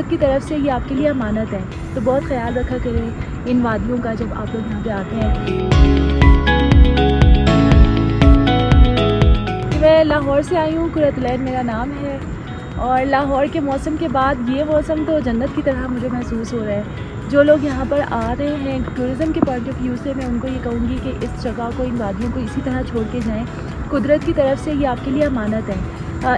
कुदरत की तरफ से ये आपके लिए अमानत है, तो बहुत ख्याल रखा करें इन वादियों का जब आप लोग यहाँ पे आते हैं। मैं लाहौर से आई हूँ, कुरैतुलैन मेरा नाम है, और लाहौर के मौसम के बाद ये मौसम तो जन्नत की तरह मुझे महसूस हो रहा है। जो लोग यहाँ पर आ रहे हैं टूरिज़म के पॉइंट ऑफ व्यू से, मैं उनको ये कहूँगी कि इस जगह को, इन वादियों को इसी तरह छोड़ के जाएँ। कुदरत की तरफ से ये आपके लिए अमानत है।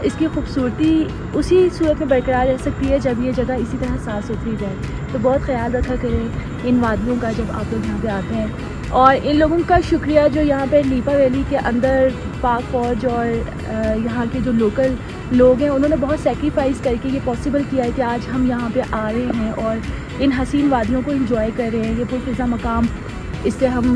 इसकी खूबसूरती उसी सूरत में बरकरार रह सकती है जब ये जगह इसी तरह साफ़ सुथरी जाए। तो बहुत ख्याल रखा करें इन वादियों का जब आप लोग यहाँ पे आते हैं। और इन लोगों का शुक्रिया जो यहाँ पे लीपा वैली के अंदर पाक फ़ौज और यहाँ के जो लोकल लोग हैं, उन्होंने बहुत सेक्रीफाइस करके ये पॉसिबल किया है कि आज हम यहाँ पे आ रहे हैं और इन हसीन वादियों को एंजॉय कर रहे हैं। ये पुरफ़िज़ा मकाम, इससे हम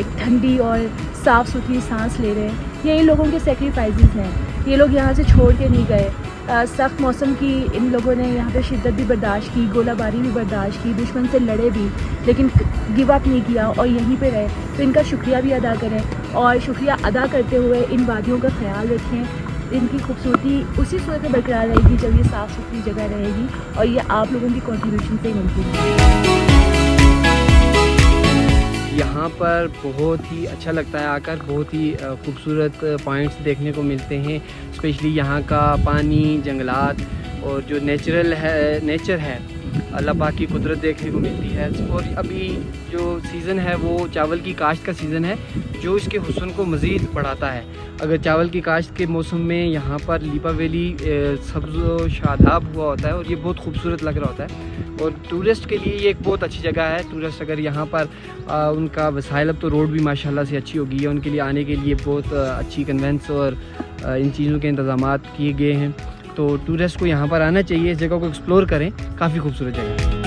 एक ठंडी और साफ़ सुथरी सांस ले रहे हैं। ये इन लोगों के सेक्रीफाइसेस हैं, ये लोग यहाँ से छोड़ के नहीं गए। सख्त मौसम की इन लोगों ने यहाँ पे शिद्दत भी बर्दाश्त की, गोलाबारी भी बर्दाश्त की, दुश्मन से लड़े भी, लेकिन गिव अप नहीं किया और यहीं पे रहे। तो इनका शुक्रिया भी अदा करें, और शुक्रिया अदा करते हुए इन वादियों का ख्याल रखें। इनकी खूबसूरती उसी सूरत में बरकरार रहेगी जब ये साफ़ सुथरी जगह रहेगी, और ये आप लोगों की कंट्रीब्यूशन से ही मुमकिन है। यहाँ पर बहुत ही अच्छा लगता है आकर, बहुत ही खूबसूरत पॉइंट्स देखने को मिलते हैं। स्पेशली यहाँ का पानी, जंगलात और जो नेचर है अल्लाह पाक की कुदरत देखने को मिलती है। और अभी जो सीज़न है वो चावल की काश्त का सीज़न है, जो इसके हुस्न को मज़ीद बढ़ाता है। अगर चावल की काश्त के मौसम में यहाँ पर लीपा वैली सब्ज़ व शादाब हुआ होता है और ये बहुत खूबसूरत लग रहा होता है। और टूरिस्ट के लिए ये एक बहुत अच्छी जगह है। टूरिस्ट अगर यहाँ पर उनका वसाइल, अब तो रोड भी माशाल्लाह से अच्छी हो गई है, उनके लिए आने के लिए बहुत अच्छी कन्वेंस और इन चीज़ों के इंतज़ामात किए गए हैं। तो टूरिस्ट को यहाँ पर आना चाहिए, इस जगह को एक्सप्लोर करें, काफ़ी खूबसूरत जगह है।